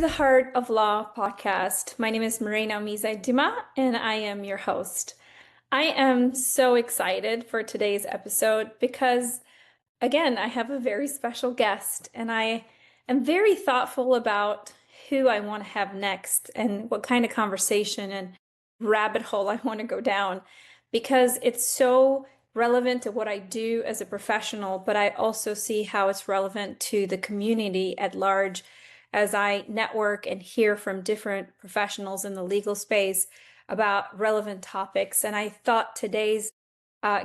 the Heart of Law podcast. My name is Mirena Umizaj Dumas, and I am your host. I am so excited for today's episode because, again, I have a very special guest, and I am very thoughtful about who I want to have next and what kind of conversation and rabbit hole I want to go down because it's so relevant to what I do as a professional, but I also see how it's relevant to the community at large as I network and hear from different professionals in the legal space about relevant topics. And I thought today's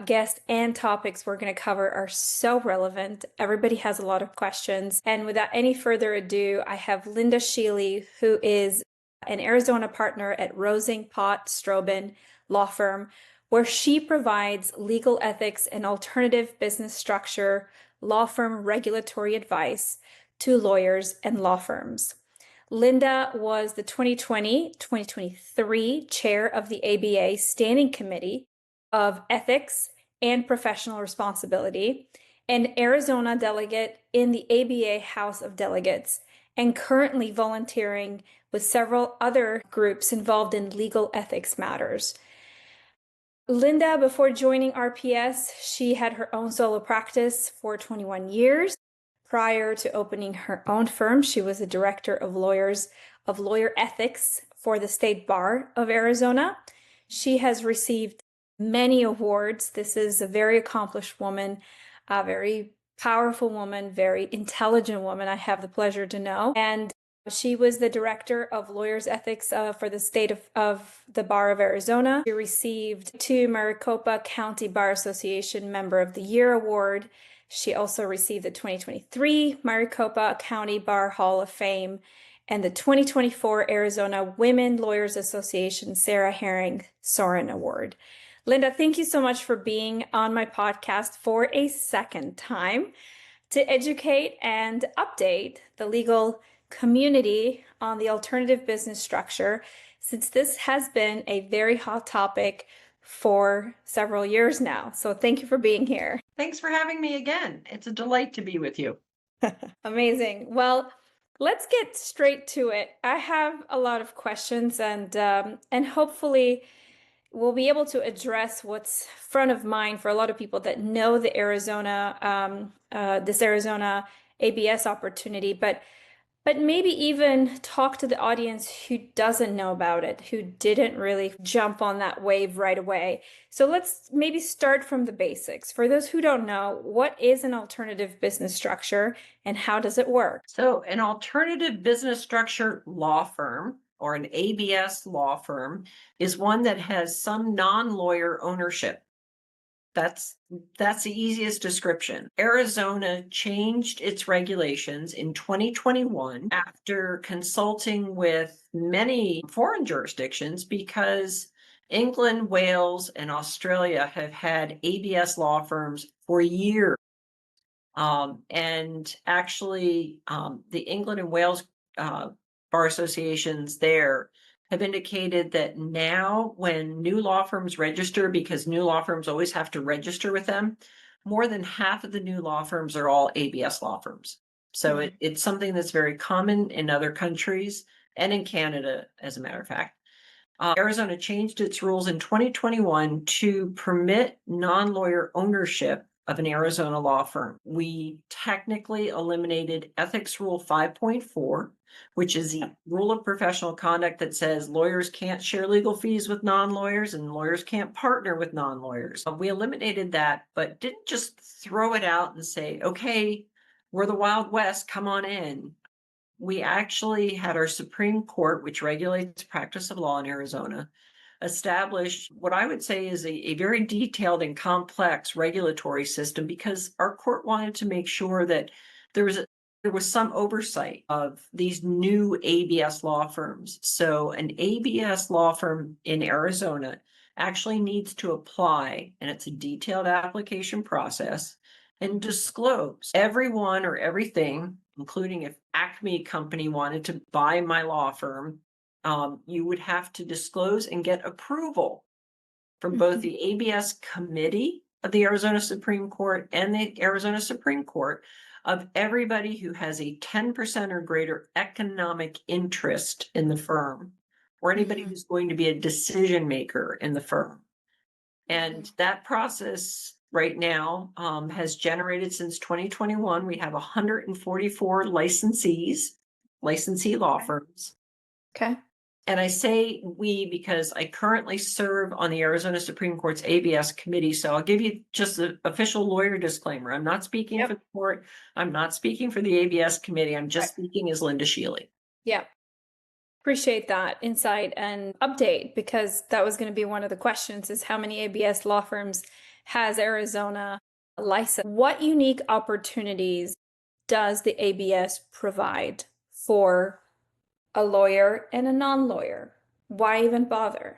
guest and topics we're going to cover are so relevant. Everybody has a lot of questions. And without any further ado, I have Lynda Shely, who is an Arizona partner at Rosing Pott Strobin Law Firm, where she provides legal ethics and alternative business structure law firm regulatory advice to lawyers and law firms. Lynda was the 2020-2023 chair of the ABA Standing Committee of Ethics and Professional Responsibility, and Arizona delegate in the ABA House of Delegates, and currently volunteering with several other groups involved in legal ethics matters. Lynda, before joining RPS, she had her own solo practice for 21 years. Prior to opening her own firm, she was the director of lawyer ethics for the State Bar of Arizona. She has received many awards. This is a very accomplished woman, a very powerful woman, very intelligent woman, I have the pleasure to know. And she was the director of lawyers ethics for the state of the Bar of Arizona. She received 2 Maricopa County Bar Association Member of the Year Award. She also received the 2023 Maricopa County Bar Hall of Fame and the 2024 Arizona Women Lawyers Association Sarah Herring Soren Award. Lynda, thank you so much for being on my podcast for a second time to educate and update the legal community on the alternative business structure, since this has been a very hot topic for several years now. So thank you for being here. Thanks for having me again. It's a delight to be with you. Amazing. Well, let's get straight to it. I have a lot of questions, and hopefully we'll be able to address what's front of mind for a lot of people that know the this Arizona ABS opportunity, but maybe even talk to the audience who doesn't know about it, who didn't really jump on that wave right away. So let's maybe start from the basics. For those who don't know, what is an alternative business structure and how does it work? So an alternative business structure law firm, or an ABS law firm, is one that has some non-lawyer ownership. That's the easiest description. Arizona changed its regulations in 2021 after consulting with many foreign jurisdictions because England, Wales, and Australia have had ABS law firms for years. And actually, the England and Wales bar associations there have indicated that now when new law firms register, because new law firms always have to register with them, more than half of the new law firms are all ABS law firms. So it's something that's very common in other countries and in Canada, as a matter of fact. Arizona changed its rules in 2021 to permit non-lawyer ownership of an Arizona law firm. We technically eliminated Ethics Rule 5.4, which is the rule of professional conduct that says lawyers can't share legal fees with non-lawyers and lawyers can't partner with non-lawyers. We eliminated that, but didn't just throw it out and say, okay, we're the Wild West, come on in. We actually had our Supreme Court, which regulates practice of law in Arizona, establish what I would say is a very detailed and complex regulatory system, because our court wanted to make sure that there was some oversight of these new ABS law firms. So an ABS law firm in Arizona actually needs to apply, and it's a detailed application process, and disclose everyone or everything, including if Acme Company wanted to buy my law firm, you would have to disclose and get approval from both the ABS committee of the Arizona Supreme Court and the Arizona Supreme Court of everybody who has a 10% or greater economic interest in the firm, or anybody Mhm. who's going to be a decision maker in the firm. Mhm. And that process right now has generated since 2021, we have 144 licensee law Okay. firms. Okay. And I say we because I currently serve on the Arizona Supreme Court's ABS committee. So I'll give you just the official lawyer disclaimer. I'm not speaking for Yep. the court. I'm not speaking for the ABS committee. I'm Right. just speaking as Lynda Shely. Yeah. Appreciate that insight and update because that was going to be one of the questions is how many ABS law firms has Arizona license? What unique opportunities does the ABS provide for a lawyer and a non-lawyer? Why even bother?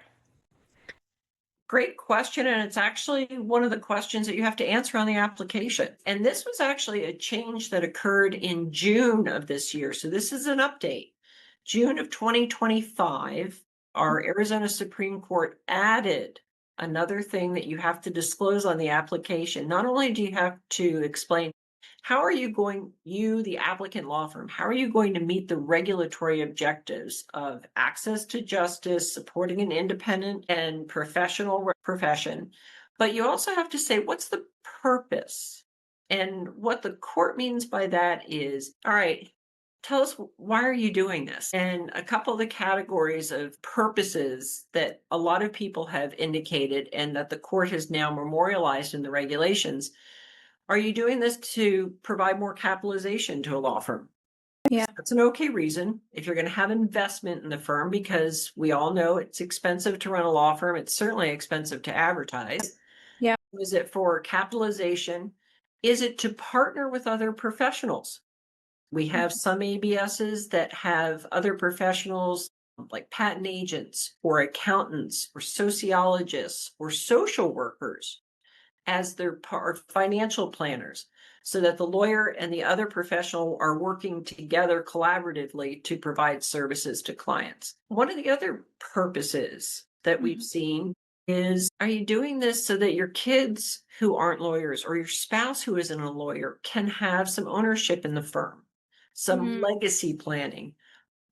Great question. And it's actually one of the questions that you have to answer on the application. And this was actually a change that occurred in June of this year. So this is an update. June of 2025, our Arizona Supreme Court added another thing that you have to disclose on the application. Not only do you have to explain how are you going, you, the applicant law firm, how are you going to meet the regulatory objectives of access to justice, supporting an independent and professional profession? But you also have to say, what's the purpose? And what the court means by that is, all right, tell us why are you doing this? And a couple of the categories of purposes that a lot of people have indicated and that the court has now memorialized in the regulations. Are you doing this to provide more capitalization to a law firm? Yeah. That's an okay reason. If you're going to have investment in the firm, because we all know it's expensive to run a law firm, it's certainly expensive to advertise. Yeah. Is it for capitalization? Is it to partner with other professionals? We have some ABSs that have other professionals like patent agents or accountants or sociologists or social workers as their financial planners so that the lawyer and the other professional are working together collaboratively to provide services to clients. One of the other purposes that we've Mhm. seen is, are you doing this so that your kids who aren't lawyers or your spouse who isn't a lawyer can have some ownership in the firm, some Mhm. legacy planning?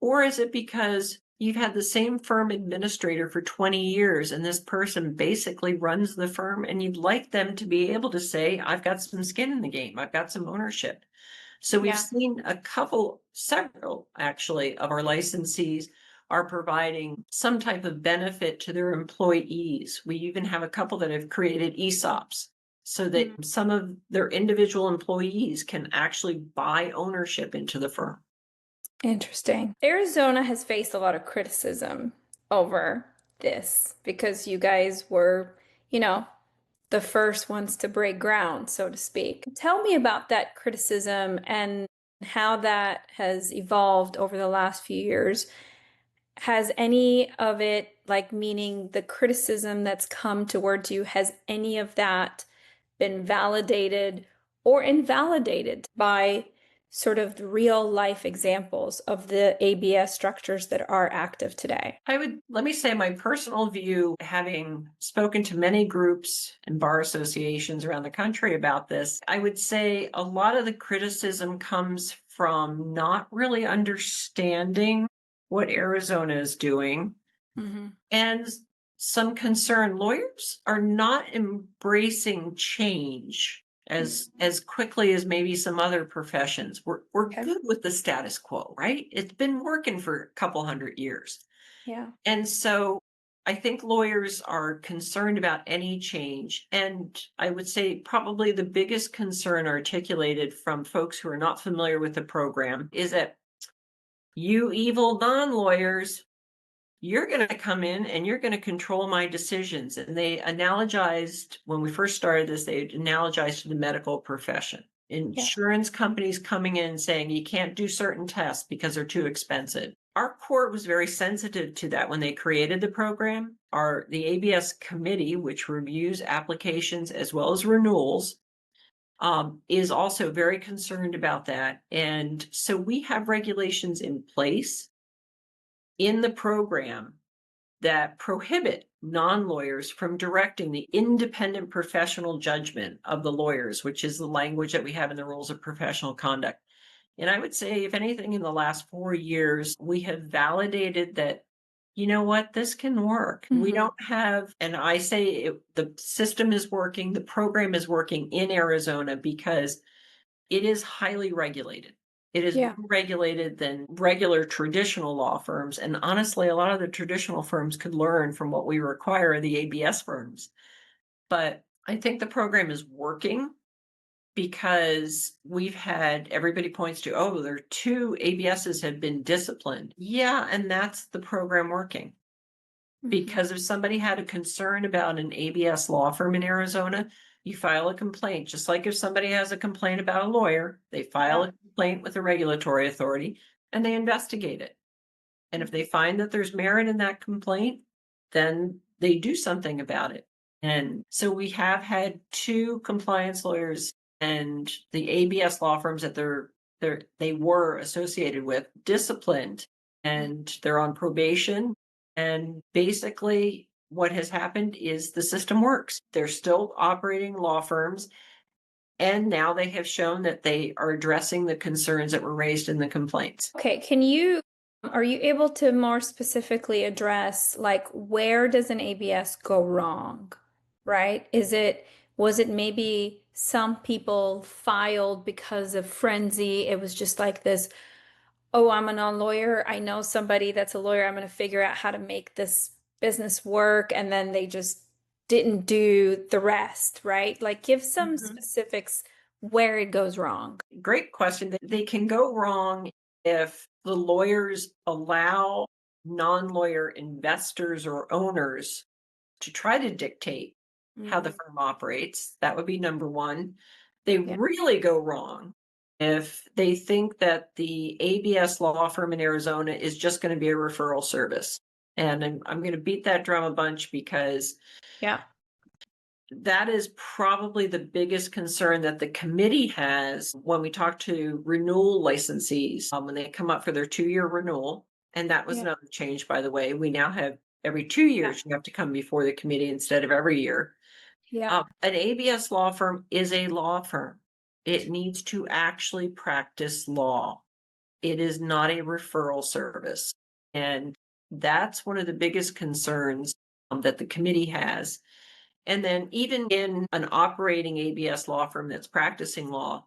Or is it because you've had the same firm administrator for 20 years and this person basically runs the firm and you'd like them to be able to say, I've got some skin in the game, I've got some ownership. So we've Yeah. seen several actually of our licensees are providing some type of benefit to their employees. We even have a couple that have created ESOPs so that Mm. some of their individual employees can actually buy ownership into the firm. Interesting. Arizona has faced a lot of criticism over this because you guys were, you know, the first ones to break ground, so to speak. Tell me about that criticism and how that has evolved over the last few years. Has any of it, like meaning the criticism that's come towards you, has any of that been validated or invalidated by sort of the real life examples of the ABS structures that are active today? Let me say my personal view, having spoken to many groups and bar associations around the country about this, I would say a lot of the criticism comes from not really understanding what Arizona is doing Hmm. and some concern. Lawyers are not embracing change as quickly as maybe some other professions. We're Okay. good with the status quo, right? It's been working for a couple hundred years. Yeah. And so I think lawyers are concerned about any change. And I would say probably the biggest concern articulated from folks who are not familiar with the program is that you evil non-lawyers, you're going to come in and you're going to control my decisions. And they analogized, when we first started this, they analogized to the medical profession. Yeah. Insurance companies coming in and saying you can't do certain tests because they're too expensive. Our court was very sensitive to that when they created the program. The ABS committee, which reviews applications as well as renewals, is also very concerned about that. And so we have regulations in place in the program that prohibit non-lawyers from directing the independent professional judgment of the lawyers, which is the language that we have in the rules of professional conduct. And I would say, if anything, in the last 4 years, we have validated that, you know what, this can work. We Mhm. don't have, and I say the system is working, the program is working in Arizona because it is highly regulated. It is more Yeah. regulated than regular traditional law firms. And honestly, a lot of the traditional firms could learn from what we require of the ABS firms. But I think the program is working because we've had everybody points to, oh, there are two ABSs have been disciplined. Yeah, and that's the program working. Mhm. Because if somebody had a concern about an ABS law firm in Arizona, you file a complaint. Just like if somebody has a complaint about a lawyer, they file Yeah. a complaint with a regulatory authority and they investigate it. And if they find that there's merit in that complaint, then they do something about it. And so we have had two compliance lawyers and the ABS law firms that they were associated with disciplined, and they're on probation. And basically what has happened is the system works. They're still operating law firms, and now they have shown that they are addressing the concerns that were raised in the complaints. Okay, are you able to more specifically address like where does an ABS go wrong, right? Was it maybe some people filed because of frenzy? It was just like this, oh, I'm a non-lawyer. I know somebody that's a lawyer. I'm going to figure out how to make this business work. And then they just didn't do the rest, right? Like give some Mhm. specifics where it goes wrong. Great question. They can go wrong if the lawyers allow non-lawyer investors or owners to try to dictate how the Mhm. firm operates. That would be number one. They Yeah. really go wrong if they think that the ABS law firm in Arizona is just going to be a referral service. And I'm going to beat that drum a bunch because Yeah. that is probably the biggest concern that the committee has when we talk to renewal licensees, when they come up for their 2-year renewal. And that was Yeah. another change, by the way. We now have every two Yeah. years you have to come before the committee instead of every year. Yeah. An ABS law firm is a law firm. It needs to actually practice law. It is not a referral service. And that's one of the biggest concerns that the committee has. And then even in an operating ABS law firm that's practicing law,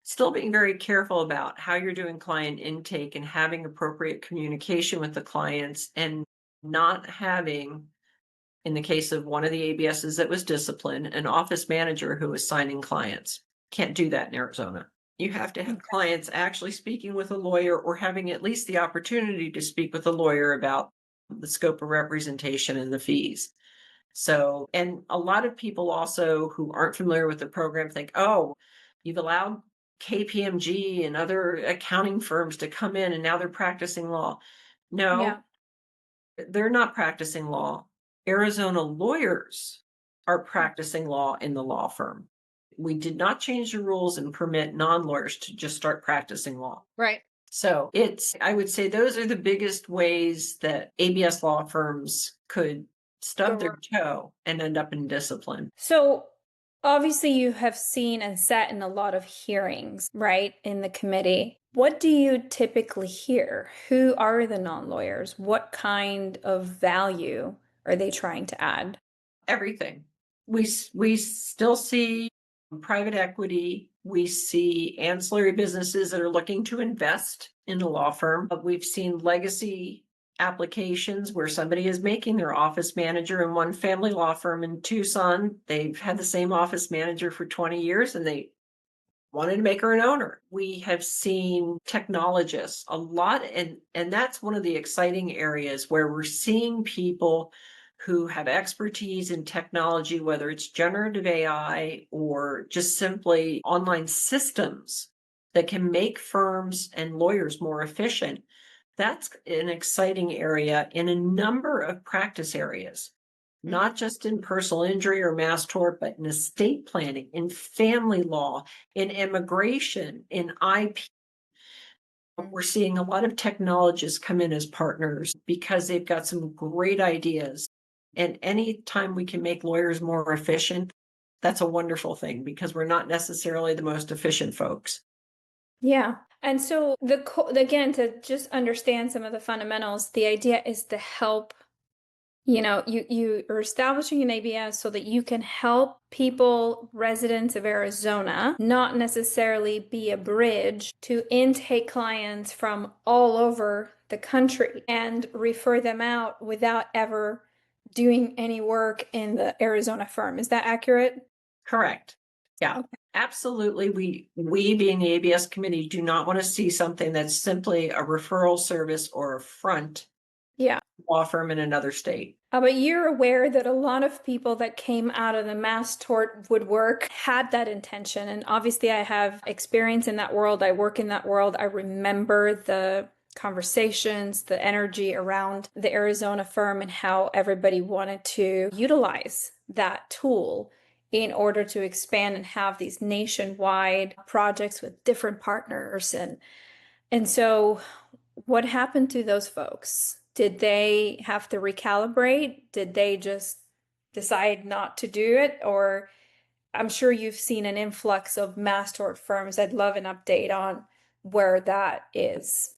still being very careful about how you're doing client intake and having appropriate communication with the clients, and not having, in the case of one of the ABSs that was disciplined, an office manager who was signing clients. Can't do that in Arizona. You have to have Okay. clients actually speaking with a lawyer or having at least the opportunity to speak with a lawyer about the scope of representation and the fees. So, and a lot of people also who aren't familiar with the program think, oh, you've allowed KPMG and other accounting firms to come in and now they're practicing law. No, Yeah. they're not practicing law. Arizona lawyers are practicing law in the law firm. We did not change the rules and permit non-lawyers to just start practicing law. Right. So I would say those are the biggest ways that ABS law firms could Go stub their wrong. toe and end up in discipline. So obviously you have seen and sat in a lot of hearings, right, in the committee. What do you typically hear? Who are the non-lawyers? What kind of value are they trying to add? Everything. We still see private equity. We see ancillary businesses that are looking to invest in a law firm. We've seen legacy applications where somebody is making their office manager in one family law firm in Tucson. They've had the same office manager for 20 years and they wanted to make her an owner. We have seen technologists a lot, and that's one of the exciting areas where we're seeing people who have expertise in technology, whether it's generative AI or just simply online systems that can make firms and lawyers more efficient. That's an exciting area in a number of practice areas, not Mhm. just in personal injury or mass tort, but in estate planning, in family law, in immigration, in IP. We're seeing a lot of technologists come in as partners because they've got some great ideas. And anytime we can make lawyers more efficient, that's a wonderful thing because we're not necessarily the most efficient folks. Yeah. And so again, to just understand some of the fundamentals, the idea is to help, you are establishing an ABS so that you can help people, residents of Arizona, not necessarily be a bridge to intake clients from all over the country and refer them out without ever doing any work in the Arizona firm. Is that accurate? Correct. Yeah, Okay. absolutely. We being the ABS committee do not want to see something that's simply a referral service or a front Yeah. law firm in another state. But you're aware that a lot of people that came out of the mass tort woodwork had that intention. And obviously, I have experience in that world. I work in that world. I remember the conversations, the energy around the Arizona firm, and how everybody wanted to utilize that tool in order to expand and have these nationwide projects with different partners. And so what happened to those folks? Did they have to recalibrate? Did they just decide not to do it? Or I'm sure you've seen an influx of mass tort firms. I'd love an update on where that is.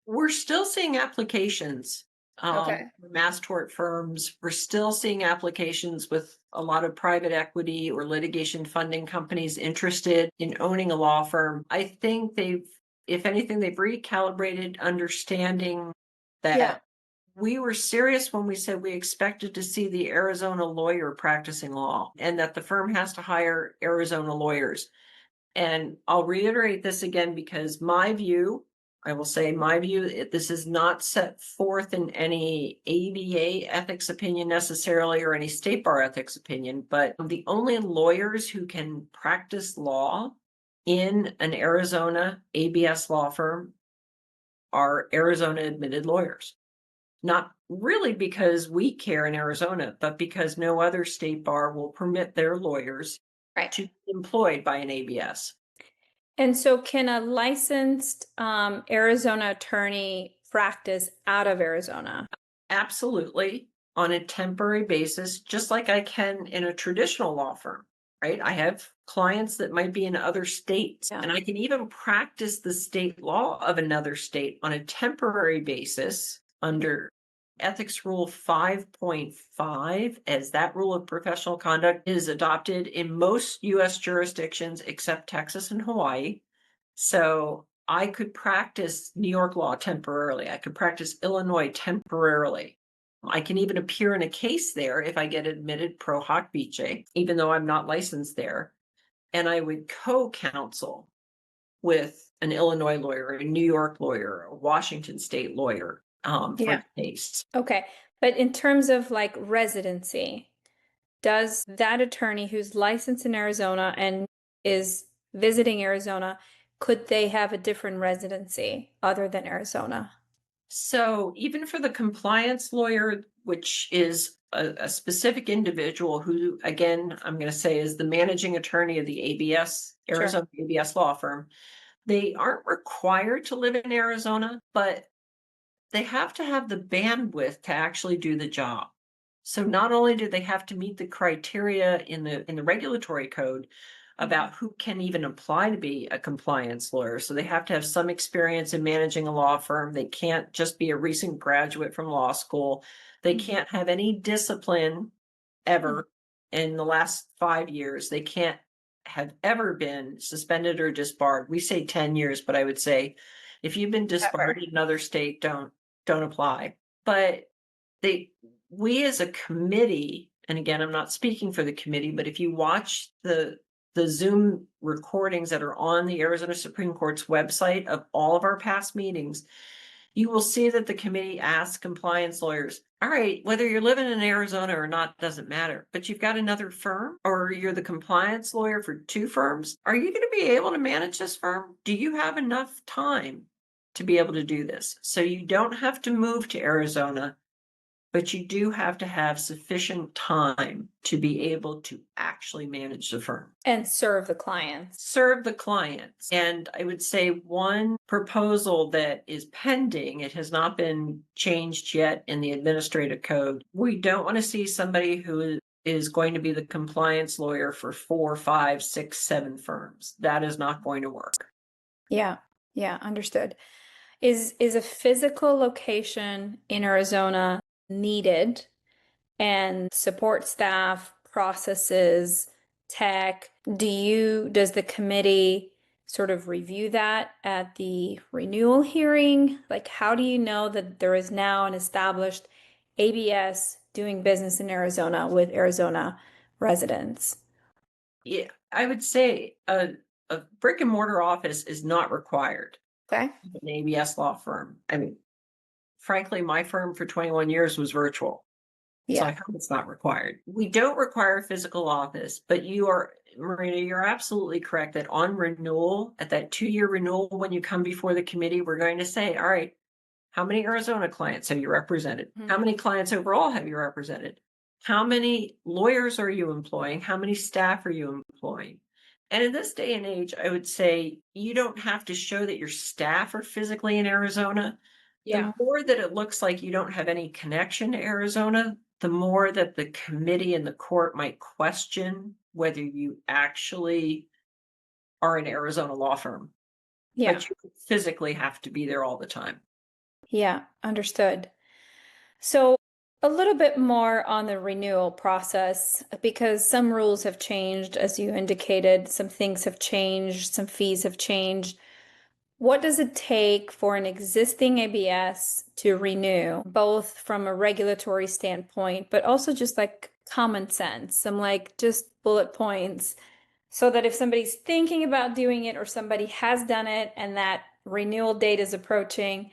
We're still seeing applications, Okay. for mass tort firms. We're still seeing applications with a lot of private equity or litigation funding companies interested in owning a law firm. I think if anything, they've recalibrated understanding Yeah. that we were serious when we said we expected to see the Arizona lawyer practicing law and that the firm has to hire Arizona lawyers. And I'll reiterate this again because I will say my view, this is not set forth in any ABA ethics opinion necessarily or any state bar ethics opinion, but the only lawyers who can practice law in an Arizona ABS law firm are Arizona admitted lawyers. Not really because we care in Arizona, but because no other state bar will permit their lawyers Right. to be employed by an ABS. And so, can a licensed Arizona attorney practice out of Arizona? Absolutely, on a temporary basis, just like I can in a traditional law firm, right? I have clients that might be in other states, Yeah. and I can even practice the state law of another state on a temporary basis under Ethics Rule 5.5, as that rule of professional conduct is adopted in most US jurisdictions except Texas and Hawaii. So I could practice New York law temporarily. I could practice Illinois temporarily. I can even appear in a case there if I get admitted pro hoc vice, even though I'm not licensed there. And I would co-counsel with an Illinois lawyer, a New York lawyer, a Washington state lawyer for Yeah. the case. Okay. But in terms of like residency, does that attorney who's licensed in Arizona and is visiting Arizona, could they have a different residency other than Arizona? So even for the compliance lawyer, which is a specific individual who, again, I'm going to say is the managing attorney of the ABS, Sure. Arizona ABS law firm, they aren't required to live in Arizona, but they have to have the bandwidth to actually do the job. So not only do they have to meet the criteria in the regulatory code about who can even apply to be a compliance lawyer, so they have to have some experience in managing a law firm. They can't just be a recent graduate from law school. They Mhm. can't have any discipline ever in the last 5 years. They can't have ever been suspended or disbarred. We say 10 years, but I would say if you've been disbarred Ever. in another state, don't apply. But they we as a committee, and again, I'm not speaking for the committee, but if you watch the Zoom recordings that are on the Arizona Supreme Court's website of all of our past meetings, you will see that the committee asks compliance lawyers, all right, whether you're living in Arizona or not doesn't matter, but you've got another firm or you're the compliance lawyer for two firms. Are you going to be able to manage this firm? Do you have enough time to be able to do this? So you don't have to move to Arizona but you do have to have sufficient time to be able to actually manage the firm. And serve the clients. Serve the clients. And I would say one proposal that is pending, it has not been changed yet in the administrative code. We don't want to see somebody who is going to be the compliance lawyer for 4, 5, 6, 7 firms. That is not going to work. Yeah, yeah, understood. Is a physical location in Arizona needed, and support staff, processes, tech? Does the committee sort of review that at the renewal hearing? Like, how do you know that there is now an established ABS doing business in Arizona with Arizona residents? Yeah, I would say a brick and mortar office is not required Okay. of an ABS law firm. I mean, frankly, my firm for 21 years was virtual. So I Yeah. hope it's not required. We don't require a physical office, but you are, Marina, you're absolutely correct that on renewal, at that 2-year renewal, when you come before the committee, we're going to say, all right, how many Arizona clients have you represented? How Mhm. many clients overall have you represented? How many lawyers are you employing? How many staff are you employing? And in this day and age, I would say you don't have to show that your staff are physically in Arizona. The Yeah. more that it looks like you don't have any connection to Arizona, the more that the committee and the court might question whether you actually are an Arizona law firm, Yeah. but you physically have to be there all the time. Yeah. Understood. So, a little bit more on the renewal process, because some rules have changed, as you indicated, some things have changed, some fees have changed. What does it take for an existing ABS to renew, both from a regulatory standpoint, but also just like common sense, some like just bullet points, so that if somebody's thinking about doing it or somebody has done it and that renewal date is approaching,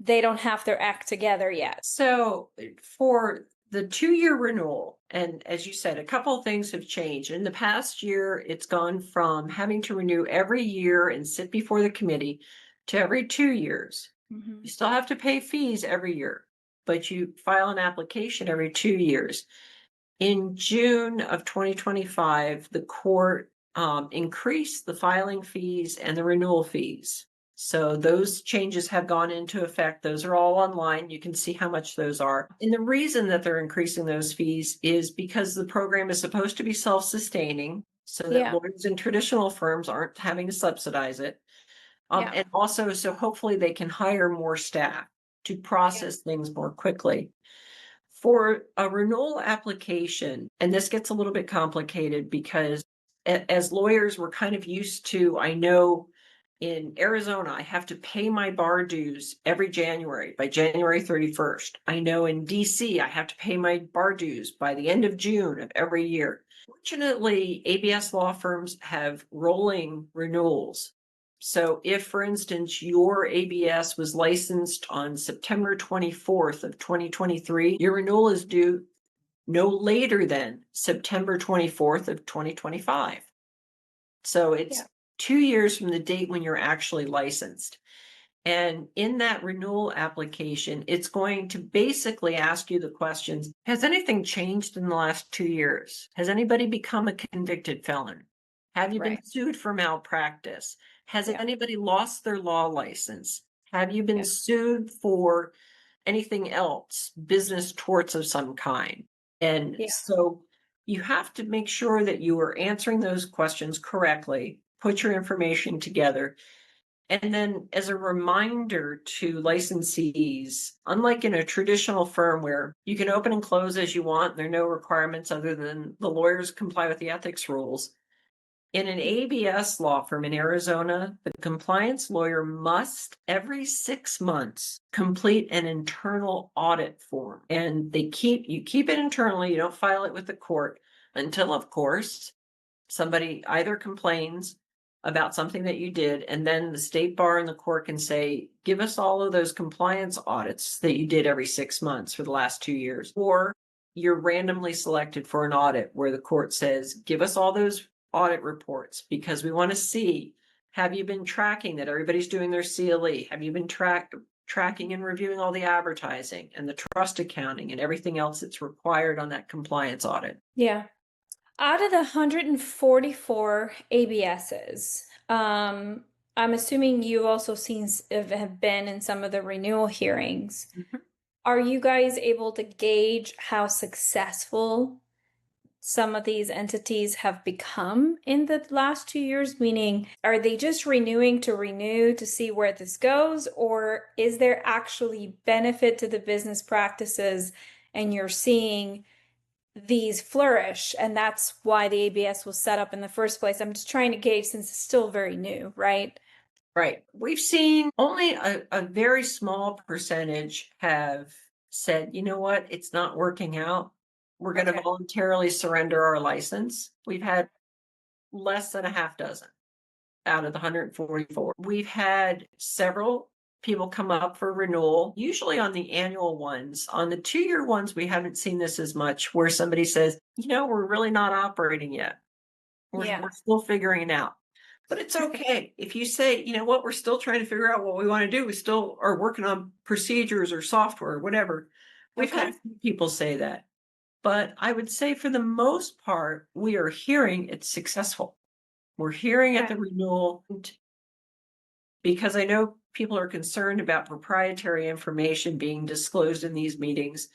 they don't have their act together yet? So for the 2-year renewal, and as you said, a couple of things have changed. In the past year, it's gone from having to renew every year and sit before the committee to every 2 years. You Mhm. still have to pay fees every year, but you file an application every 2 years. In June of 2025, the court increased the filing fees and the renewal fees. So those changes have gone into effect. Those are all online. You can see how much those are. And the reason that they're increasing those fees is because the program is supposed to be self-sustaining so that Yeah, lawyers in traditional firms aren't having to subsidize it. yeah, And also, so hopefully they can hire more staff to yeah, process things more quickly. For a renewal application, and this gets a little bit complicated because as lawyers, we're kind of used to, I know in Arizona, I have to pay my bar dues every January by January 31st. I know in DC, I have to pay my bar dues by the end of June of every year. Fortunately, ABS law firms have rolling renewals. So if, for instance, your ABS was licensed on September 24th of 2023, your renewal is due no later than September 24th of 2025. So yeah, it's 2 years from the date when you're actually licensed. And in that renewal application, it's going to basically ask you the questions: has anything changed in the last 2 years? Has anybody become a convicted felon? Have you been right. sued for malpractice? Has Yeah, anybody lost their law license? Have you been yeah, sued for anything else, business torts of some kind? And yeah, so you have to make sure that you are answering those questions correctly, put your information together, and then as a reminder to licensees, unlike in a traditional firm where you can open and close as you want, there are no requirements other than the lawyers comply with the ethics rules. In an ABS law firm in Arizona, the compliance lawyer must every 6 months complete an internal audit form. And you keep it internally, you don't file it with the court until, of course, somebody either complains about something that you did, and then the state bar and the court can say, give us all of those compliance audits that you did every 6 months for the last 2 years. Or you're randomly selected for an audit where the court says, give us all those audit reports because we want to see, have you been tracking that everybody's doing their CLE? Have you been tracking and reviewing all the advertising and the trust accounting and everything else that's required on that compliance audit. Yeah. Out of the 144 ABSs, I'm assuming you've also seen, have been in some of the renewal hearings. Mhm. Are you guys able to gauge how successful some of these entities have become in the last 2 years? Meaning, are they just renewing to renew to see where this goes, or is there actually benefit to the business practices and you're seeing these flourish, and that's why the ABS was set up in the first place? I'm just trying to gauge since it's still very new, right? Right. We've seen only a very small percentage have said, you know what, it's not working out. We're going to Okay. voluntarily surrender our license. We've had less than a half dozen out of the 144. We've had several people come up for renewal, usually on the annual ones. On the 2-year ones, we haven't seen this as much, where somebody says, you know, we're really not operating yet. Yeah. We're still figuring it out. But it's okay if you say, you know what, we're still trying to figure out what we want to do. We still are working on procedures or software or whatever. We've had Okay. a few people say that. But I would say for the most part, we are hearing it's successful. We're hearing at Okay. the renewal, because I know people are concerned about proprietary information being disclosed in these meetings.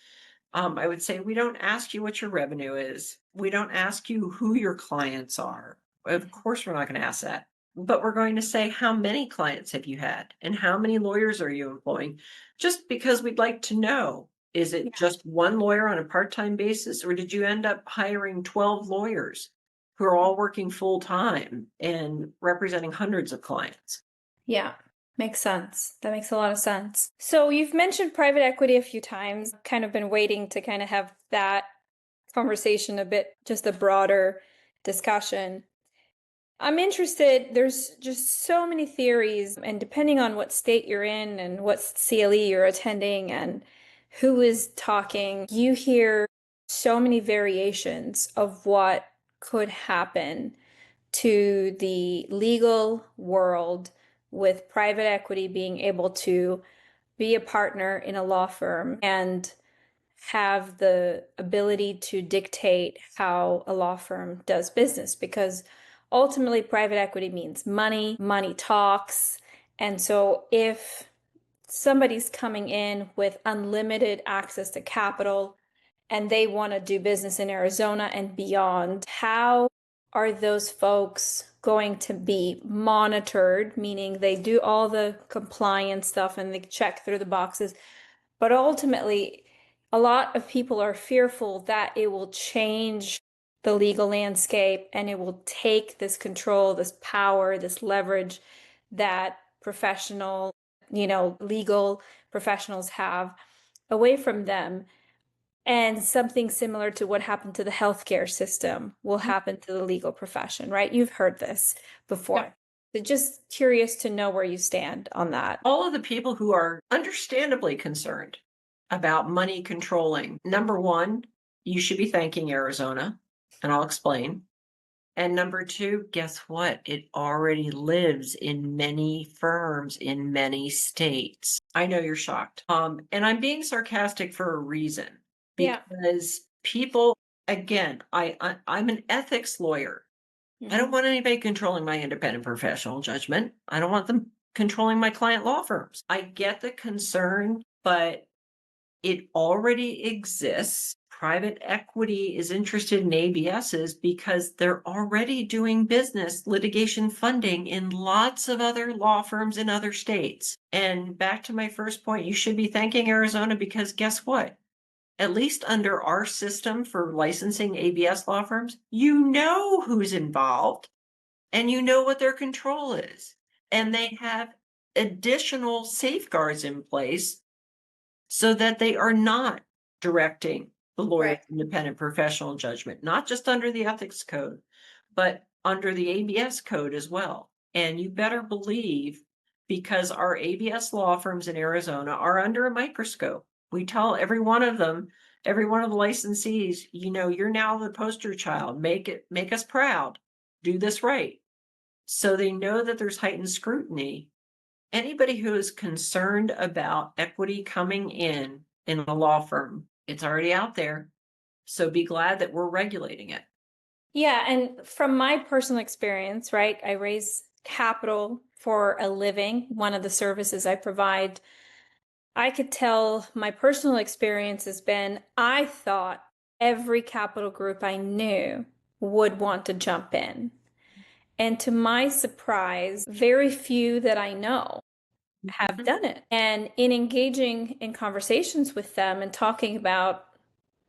I would say we don't ask you what your revenue is. We don't ask you who your clients are. Of course, we're not going to ask that. But we're going to say, how many clients have you had? And how many lawyers are you employing? Just because we'd like to know. Is it Yeah. just one lawyer on a part-time basis, or did you end up hiring 12 lawyers who are all working full-time and representing hundreds of clients? Yeah. Makes sense. That makes a lot of sense. So you've mentioned private equity a few times. Kind of been waiting to kind of have that conversation a bit, just a broader discussion. I'm interested. There's just so many theories, and depending on what state you're in and what CLE you're attending and who is talking, you hear so many variations of what could happen to the legal world with private equity being able to be a partner in a law firm and have the ability to dictate how a law firm does business, because ultimately private equity means money, money talks. And so if somebody's coming in with unlimited access to capital and they want to do business in Arizona and beyond, how are those folks going to be monitored? Meaning they do all the compliance stuff and they check through the boxes, but ultimately, a lot of people are fearful that it will change the legal landscape and it will take this control, this power, this leverage that professional, legal professionals have away from them. And something similar to what happened to the healthcare system will happen to the legal profession, right? You've heard this Yeah. before. So just curious to know where you stand on that. All of the people who are understandably concerned about money controlling, number one, you should be thanking Arizona, and I'll explain. And number two, guess what? It already lives in many firms in many states. I know you're shocked. And I'm being sarcastic for a reason, Yeah. because people, again, I'm an ethics lawyer. I don't Mhm. want anybody controlling my independent professional judgment. I don't want them controlling my client law firms. I get the concern, but it already exists. Private equity is interested in ABSs because they're already doing business litigation funding in lots of other law firms in other states. And back to my first point, you should be thanking Arizona, because guess what? At least under our system for licensing ABS law firms, you know who's involved and you know what their control is. And they have additional safeguards in place so that they are not directing the lawyer's Right. independent professional judgment, not just under the ethics code, but under the ABS code as well. And you better believe, because our ABS law firms in Arizona are under a microscope. We tell every one of them, every one of the licensees, you know, you're now the poster child. Make us proud. Do this right. So they know that there's heightened scrutiny. Anybody who is concerned about equity coming in a law firm, it's already out there. So be glad that we're regulating it. Yeah, and from my personal experience, right, I raise capital for a living, one of the services I provide. I could tell my personal experience has been I thought every capital group I knew would want to jump in. And to my surprise, very few that I know have Mhm. done it. And in engaging in conversations with them and talking about,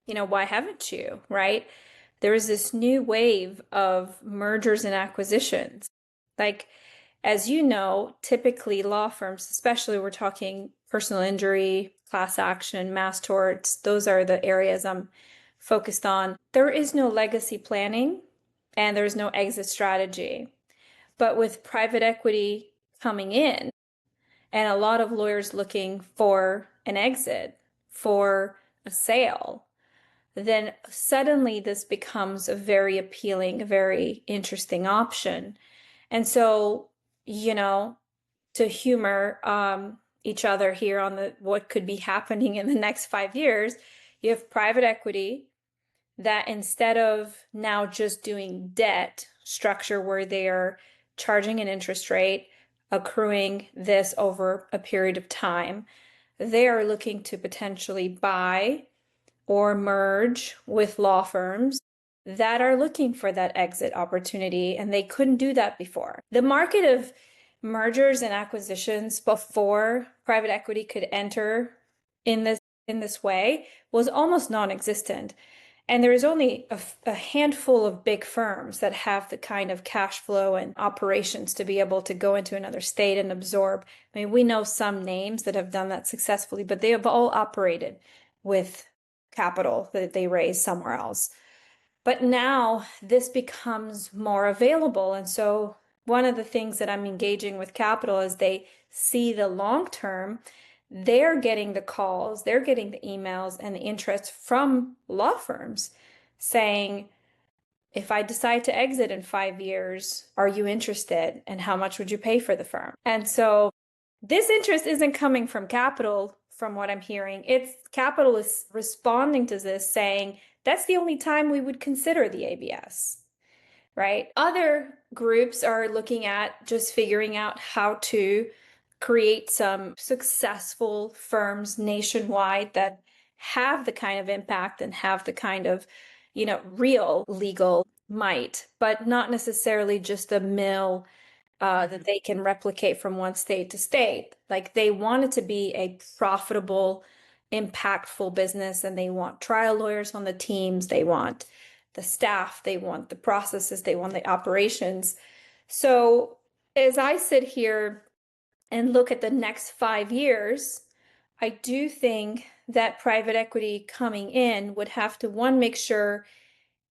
why haven't you, right? There is this new wave of mergers and acquisitions. Like, as you know, typically law firms, especially we're talking personal injury, class action, mass torts, those are the areas I'm focused on. There is no legacy planning and there's no exit strategy. But with private equity coming in and a lot of lawyers looking for an exit, for a sale, then suddenly this becomes a very appealing, a very interesting option. And so, you know, to humor each other here on the what could be happening in the next 5 years, you have private equity that instead of now just doing debt structure where they are charging an interest rate, accruing this over a period of time, they are looking to potentially buy or merge with law firms that are looking for that exit opportunity, and they couldn't do that before. The market of mergers and acquisitions before private equity could enter in this way was almost non-existent. And there is only a handful of big firms that have the kind of cash flow and operations to be able to go into another state and absorb. I mean, we know some names that have done that successfully, but they have all operated with capital that they raise somewhere else. But now this becomes more available. And so one of the things that I'm engaging with capital is they see the long term, they're getting the calls, they're getting the emails and the interest from law firms saying, if I decide to exit in 5 years, are you interested? And how much would you pay for the firm? And so this interest isn't coming from capital, from what I'm hearing. It's capital is responding to this saying, that's the only time we would consider the ABS, right? Other groups are looking at just figuring out how to create some successful firms nationwide that have the kind of impact and have the kind of, real legal might, but not necessarily just a mill that they can replicate from one state to state. Like they want it to be a profitable, impactful business, and they want trial lawyers on the teams, they want the staff, they want the processes, they want the operations. So as I sit here and look at the next 5 years, I do think that private equity coming in would have to, one, make sure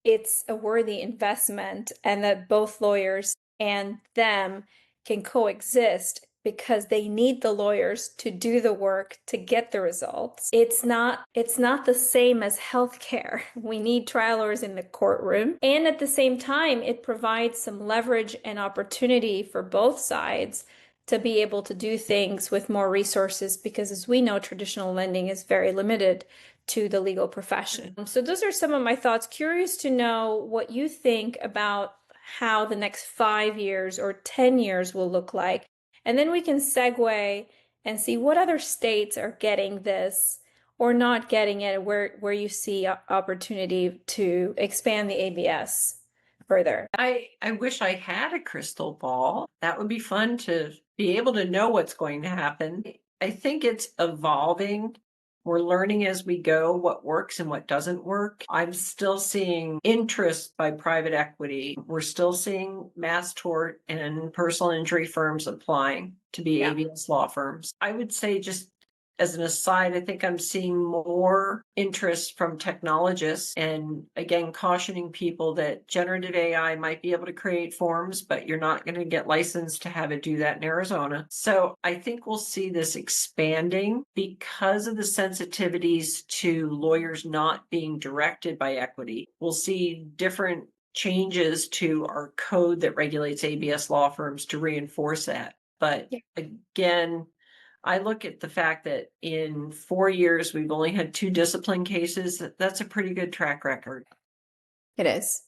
it's a worthy investment and that both lawyers and them can coexist because they need the lawyers to do the work to get the results. It's not the same as healthcare. We need trial lawyers in the courtroom. And at the same time, it provides some leverage and opportunity for both sides to be able to do things with more resources because as we know, traditional lending is very limited to the legal profession. So those are some of my thoughts. Curious to know what you think about how the next 5 years or 10 years will look like. And then we can segue and see what other states are getting this or not getting it, where you see opportunity to expand the ABS further. I wish I had a crystal ball. That would be fun to be able to know what's going to happen. I think it's evolving. We're learning as we go what works and what doesn't work. I'm still seeing interest by private equity. We're still seeing mass tort and personal injury firms applying to be Yeah. ABS law firms. I would say, just as an aside, I think I'm seeing more interest from technologists and again, cautioning people that generative AI might be able to create forms, but you're not going to get licensed to have it do that in Arizona. So I think we'll see this expanding because of the sensitivities to lawyers not being directed by equity. We'll see different changes to our code that regulates ABS law firms to reinforce that. But Yeah. again, I look at the fact that in 4 years, we've only had 2 discipline cases. That's a pretty good track record. It is.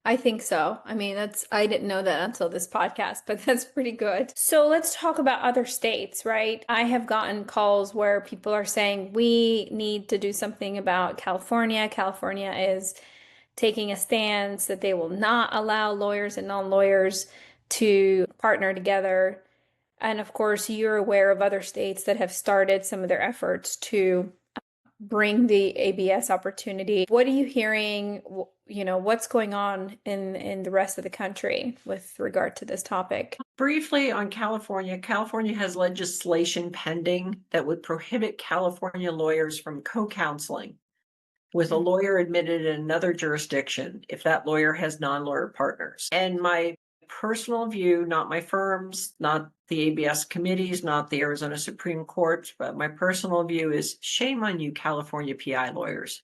I think so. I mean, I didn't know that until this podcast, but that's pretty good. So let's talk about other states, right? I have gotten calls where people are saying we need to do something about California. California is taking a stance that they will not allow lawyers and non-lawyers to partner together. And of course, you're aware of other states that have started some of their efforts to bring the ABS opportunity. What are you hearing? What's going on in the rest of the country with regard to this topic? Briefly on California, California has legislation pending that would prohibit California lawyers from co-counseling with a lawyer admitted in another jurisdiction if that lawyer has non-lawyer partners. And my personal view, not my firm's, not the ABS committees, not the Arizona Supreme Court, but my personal view is shame on you, California PI lawyers,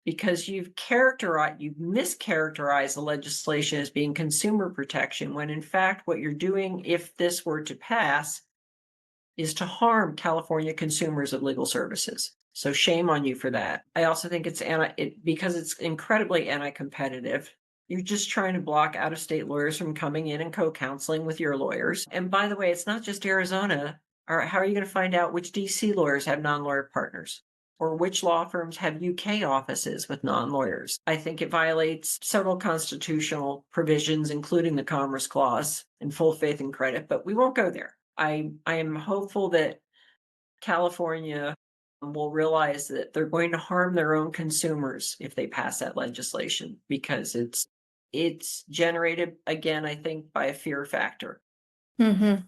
because you've mischaracterized the legislation as being consumer protection, when in fact what you're doing, if this were to pass, is to harm California consumers of legal services. So shame on you for that. I also think because it's incredibly anti-competitive. You're just trying to block out-of-state lawyers from coming in and co-counseling with your lawyers. And by the way, it's not just Arizona. How are you going to find out which DC lawyers have non-lawyer partners? Or which law firms have UK offices with non-lawyers? I think it violates several constitutional provisions, including the Commerce Clause and full faith and credit, but we won't go there. I am hopeful that California will realize that they're going to harm their own consumers if they pass that legislation, because it's generated, again, I think, by a fear factor. Mm-hmm.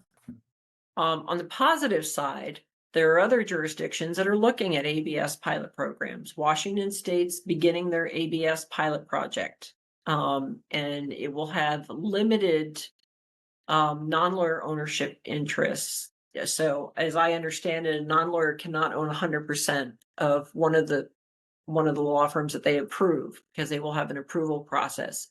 On the positive side, there are other jurisdictions that are looking at ABS pilot programs. Washington State's beginning their ABS pilot project, and it will have limited non-lawyer ownership interests. So as I understand it, a non-lawyer cannot own 100% of one of the law firms that they approve, because they will have an approval process.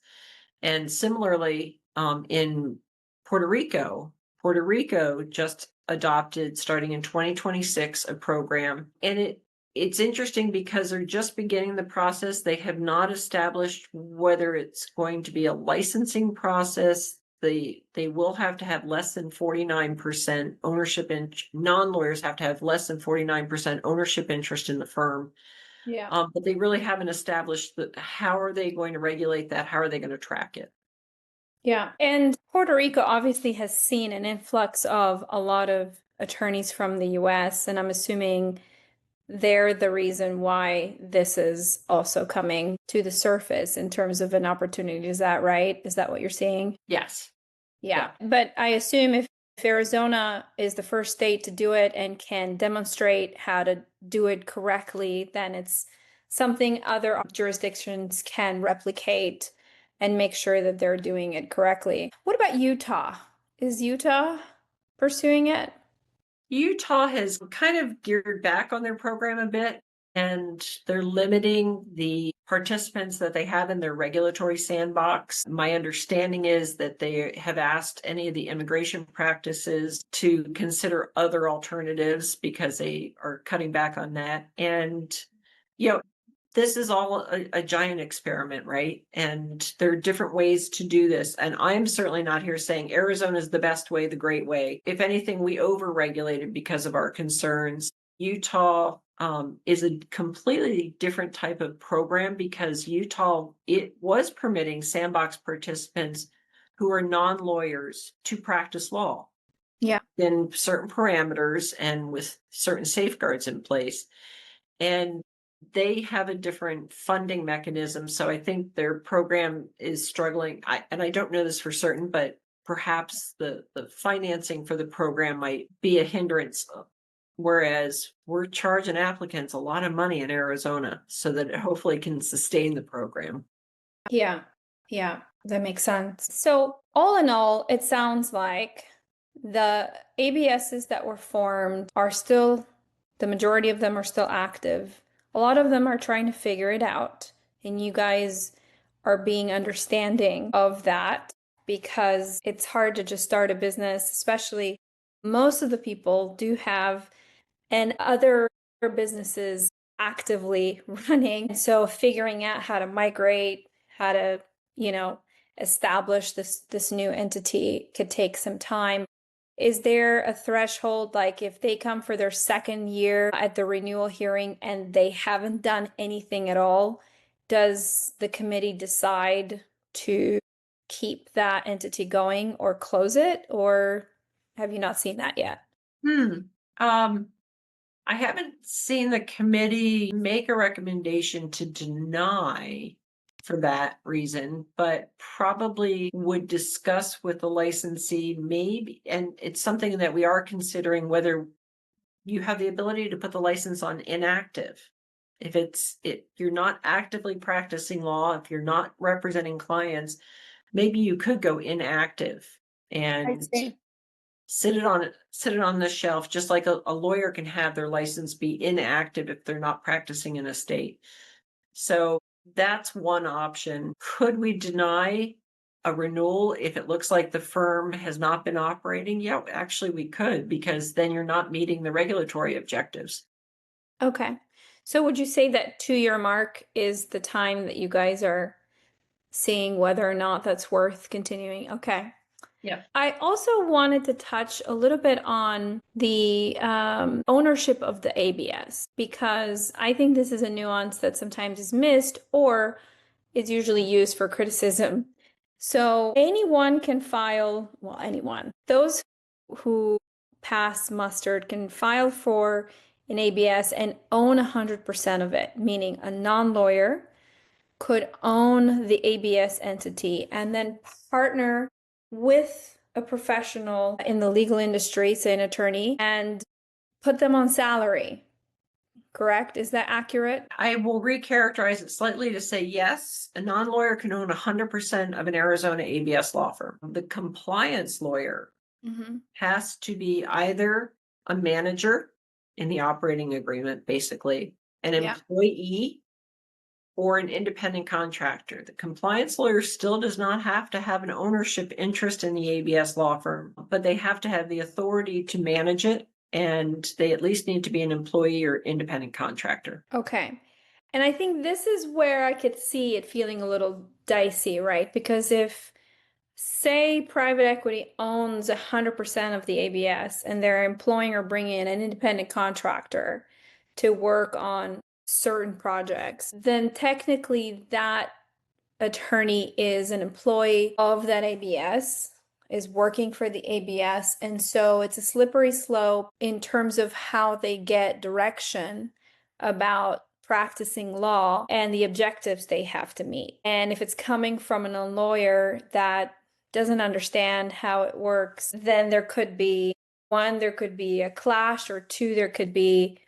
And similarly, in Puerto Rico, Puerto Rico just adopted, starting in 2026, a program, and it's interesting because they're just beginning the process. They have not established whether it's going to be a licensing process. They will have to have less than 49% ownership, and non-lawyers have to have less than 49% ownership interest in the firm. Yeah. But they really haven't established how are they going to regulate that? How are they going to track it? Yeah. And Puerto Rico obviously has seen an influx of a lot of attorneys from the US, and I'm assuming they're the reason why this is also coming to the surface in terms of an opportunity. Is that right? Is that what you're seeing? Yes. Yeah. But I assume if Arizona is the first state to do it and can demonstrate how to do it correctly, then it's something other jurisdictions can replicate and make sure that they're doing it correctly. What about Utah? Is Utah pursuing it? Utah has kind of geared back on their program a bit, and they're limiting the participants that they have in their regulatory sandbox. My understanding is that they have asked any of the immigration practices to consider other alternatives because they are cutting back on that. And, you know, this is all a giant experiment, right? And there are different ways to do this. And I'm certainly not here saying Arizona is the best way, the great way. If anything, we overregulated because of our concerns. Utah is a completely different type of program, because Utah, it was permitting sandbox participants who are non-lawyers to practice law. Yeah. In certain parameters and with certain safeguards in place. And they have a different funding mechanism. So I think their program is struggling. And I don't know this for certain, but perhaps the financing for the program might be a hindrance. Whereas we're charging applicants a lot of money in Arizona so that it hopefully can sustain the program. Yeah. Yeah. That makes sense. So all in all, it sounds like the ABSs that were formed are still, the majority of them are still active. A lot of them are trying to figure it out, and you guys are being understanding of that. because it's hard to just start a business, especially most of the people do have and other businesses actively running. So figuring out how to migrate, how to, you know, establish this new entity could take some time. Is there a threshold, like if they come for their second year at the renewal hearing and they haven't done anything at all, does the committee decide to keep that entity going or close it, or have you not seen that yet? Hmm. Um, I haven't seen the committee make a recommendation to deny for that reason, but probably would discuss with the licensee maybe, and it's something that we are considering whether you have the ability to put the license on inactive. If you're not actively practicing law, if you're not representing clients, maybe you could go inactive I and see. sit it on the shelf, just like a lawyer can have their license be inactive if they're not practicing in a state. So that's one option. Could we deny a renewal if it looks like the firm has not been operating? Yeah, actually we could, because then you're not meeting the regulatory objectives. Okay. So would you say that 2-year mark is the time that you guys are seeing whether or not that's worth continuing? Okay. Yeah. I also wanted to touch a little bit on the ownership of the ABS because I think this is a nuance that sometimes is missed or is usually used for criticism. So anyone can file, well, anyone. Those who pass mustard can file for an ABS and own 100% of it, meaning a non-lawyer could own the ABS entity and then partner with a professional in the legal industry, say an attorney, and put them on salary. Correct? Is that accurate? I will recharacterize it slightly to say yes, a non-lawyer can own 100% of an Arizona ABS law firm. The compliance lawyer Mm-hmm. has to be either a manager in the operating agreement, basically, an Yeah. employee, or an independent contractor. The compliance lawyer still does not have to have an ownership interest in the ABS law firm, but they have to have the authority to manage it, and they at least need to be an employee or independent contractor. Okay. And I think this is where I could see it feeling a little dicey, right? Because if, say, private equity owns 100% of the ABS and they're employing or bringing in an independent contractor to work on certain projects, then technically that attorney is an employee of that ABS, is working for the ABS. And so it's a slippery slope in terms of how they get direction about practicing law and the objectives they have to meet. And if it's coming from a lawyer that doesn't understand how it works, then there could be one, there could be a clash, or two, there could be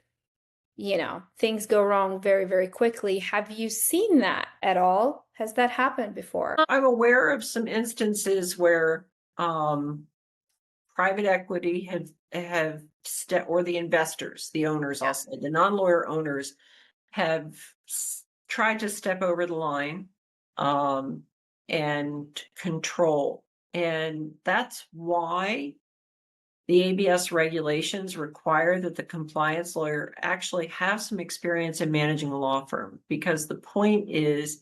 things go wrong very, very quickly. Have you seen that at all? Has that happened before? I'm aware of some instances where um, private equity or the investors, the owners, Yeah. also the non-lawyer owners, have tried to step over the line um, and control. And that's why the ABS regulations require that the compliance lawyer actually have some experience in managing a law firm, because the point is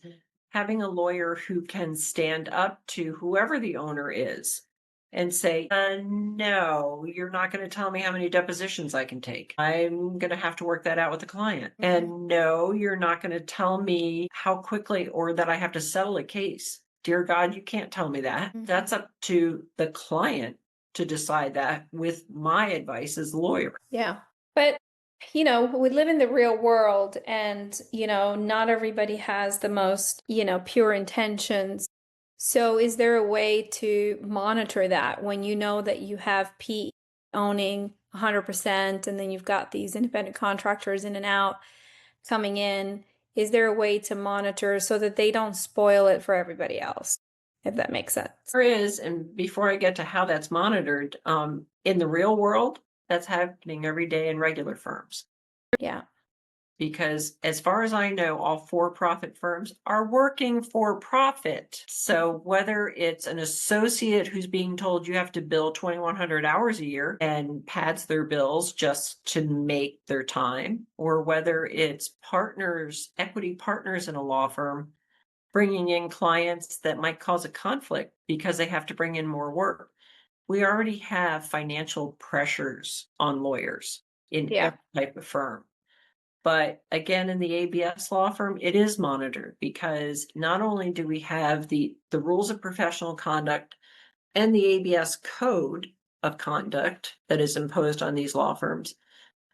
having a lawyer who can stand up to whoever the owner is and say, no, you're not going to tell me how many depositions I can take. I'm going to have to work that out with the client. Mhm. And no, you're not going to tell me how quickly or that I have to settle a case. Dear God, you can't tell me that. Mhm. That's up to the client to decide that with my advice as a lawyer. Yeah. But, we live in the real world and, not everybody has the most, pure intentions. So is there a way to monitor that when you know that you have PE owning 100% and then you've got these independent contractors in and out coming in? Is there a way to monitor so that they don't spoil it for everybody else, if that makes sense? There is, and before I get to how that's monitored, in the real world, that's happening every day in regular firms. Yeah. because as far as I know, all for-profit firms are working for profit. So whether it's an associate who's being told you have to bill 2,100 hours a year and pads their bills just to make their time, or whether it's partners, equity partners in a law firm bringing in clients that might cause a conflict because they have to bring in more work. We already have financial pressures on lawyers in Yeah. every type of firm. But again, in the ABS law firm, it is monitored because not only do we have the rules of professional conduct and the ABS code of conduct that is imposed on these law firms,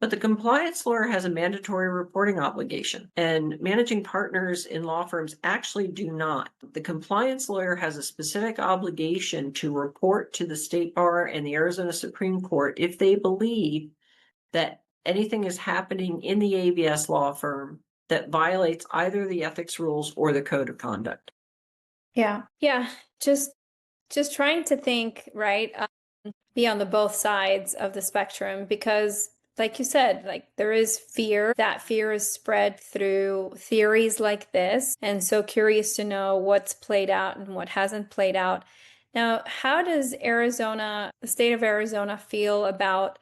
but the compliance lawyer has a mandatory reporting obligation, and managing partners in law firms actually do not. The compliance lawyer has a specific obligation to report to the State Bar and the Arizona Supreme Court if they believe that anything is happening in the ABS law firm that violates either the ethics rules or the code of conduct. Yeah. Yeah. Just trying to think, right? Be on the both sides of the spectrum because like you said, like there is fear. That fear is spread through theories like this. And so curious to know what's played out and what hasn't played out. Now, how does Arizona, the state of Arizona, feel about,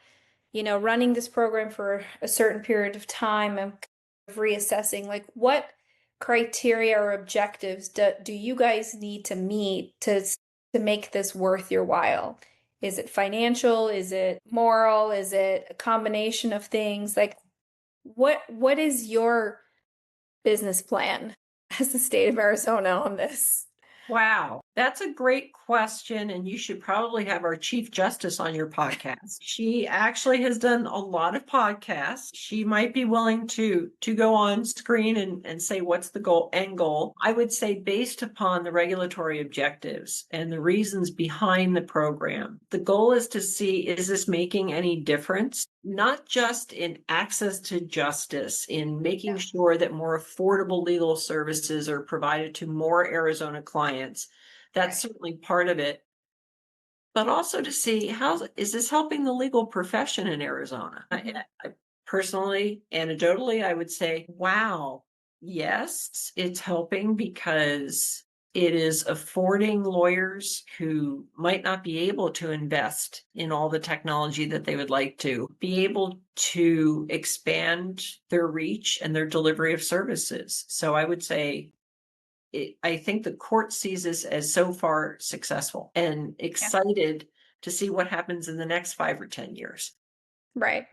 running this program for a certain period of time and reassessing, like what criteria or objectives do you guys need to meet to make this worth your while? Is it financial? Is it moral? Is it a combination of things? Like what is your business plan as the state of Arizona on this? Wow, that's a great question, and you should probably have our Chief Justice on your podcast. She actually has done a lot of podcasts. She might be willing to go on screen and say what's the end goal. I would say based upon the regulatory objectives and the reasons behind the program, the goal is to see, is this making any difference? Not just in access to justice, in making sure that more affordable legal services are provided to more Arizona clients. That's certainly part of it. But also to see how is this helping the legal profession in Arizona? I personally, anecdotally, I would say, wow, yes, it's helping because it is affording lawyers who might not be able to invest in all the technology that they would like to be able to expand their reach and their delivery of services. So I would say I think the court sees this as so far successful and Yeah. excited to see what happens in the next 5 or 10 years. Right.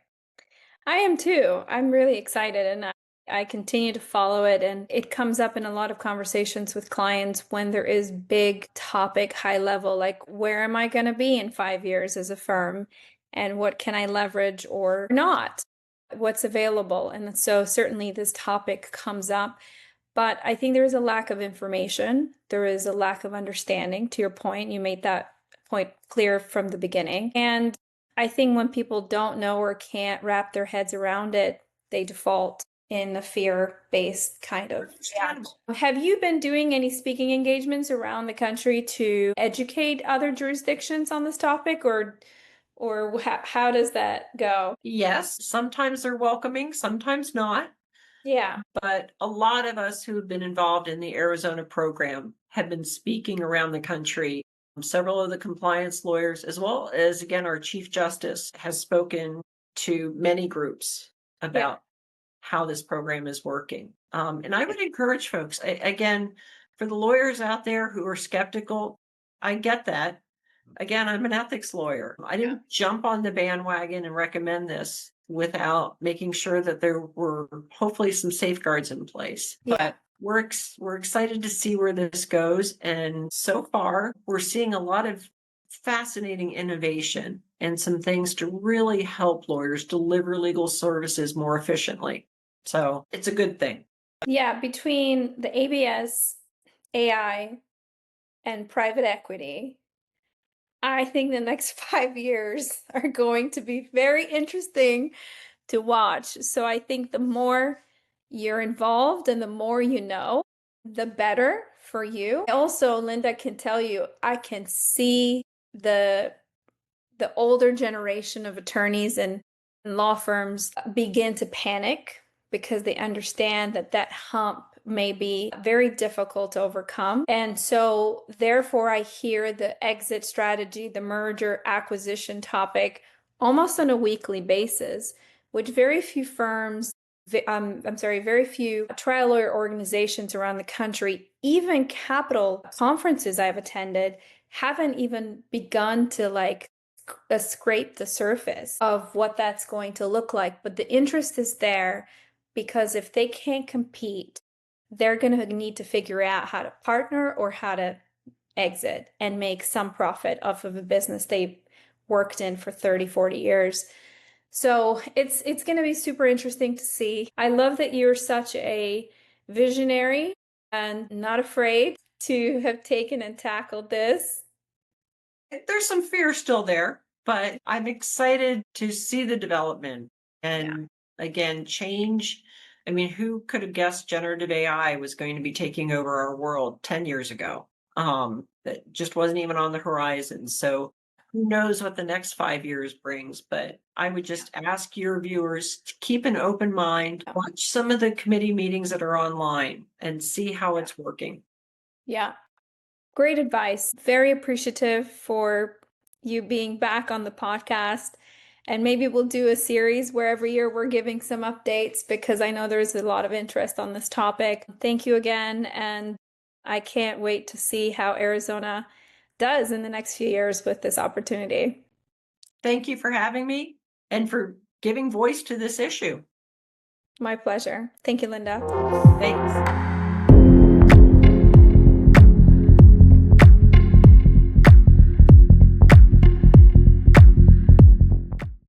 I am too. I'm really excited and I continue to follow it. And it comes up in a lot of conversations with clients when there is big topic, high level, like where am I going to be in 5 years as a firm? And what can I leverage or not? What's available? And so certainly this topic comes up. But I think there is a lack of information. There is a lack of understanding. To your point, you made that point clear from the beginning. And I think when people don't know or can't wrap their heads around it, they default in a fear-based kind of reaction. Have you been doing any speaking engagements around the country to educate other jurisdictions on this topic, or how does that go? Yes, sometimes they're welcoming, sometimes not. Yeah. But a lot of us who've been involved in the Arizona program have been speaking around the country. Several of the compliance lawyers, as well as, again, our Chief Justice, has spoken to many groups Yeah. about how this program is working. And I would encourage folks, again, for the lawyers out there who are skeptical, I get that. Again, I'm an ethics lawyer. I didn't jump on the bandwagon and recommend this without making sure that there were hopefully some safeguards in place. Yeah. But we're excited to see where this goes. And so far, we're seeing a lot of fascinating innovation and some things to really help lawyers deliver legal services more efficiently. So it's a good thing. Yeah, between the ABS, AI, and private equity, I think the next 5 years are going to be very interesting to watch. So I think the more you're involved and the more you know, the better for you. Also, Lynda can tell you, I can see the older generation of attorneys and law firms begin to panic because they understand that that hump may be very difficult to overcome. And so, therefore, I hear the exit strategy, the merger acquisition topic almost on a weekly basis, which very few firms, I'm sorry, very few trial lawyer organizations around the country, even capital conferences I've attended, haven't even begun to like scrape the surface of what that's going to look like. But the interest is there because if they can't compete, they're going to need to figure out how to partner or how to exit and make some profit off of a business they worked in for 30, 40 years. So it's going to be super interesting to see. I love that you're such a visionary and not afraid to have taken and tackled this. There's some fear still there, but I'm excited to see the development Yeah. and again, change. I mean, who could have guessed generative AI was going to be taking over our world 10 years ago? That just wasn't even on the horizon. So who knows what the next 5 years brings, but I would just ask your viewers to keep an open mind, Yeah. watch some of the committee meetings that are online and see how it's working. Yeah. Great advice. Very appreciative for you being back on the podcast. And maybe we'll do a series where every year we're giving some updates because I know there's a lot of interest on this topic. Thank you again. And I can't wait to see how Arizona does in the next few years with this opportunity. Thank you for having me and for giving voice to this issue. My pleasure. Thank you, Lynda. Thanks.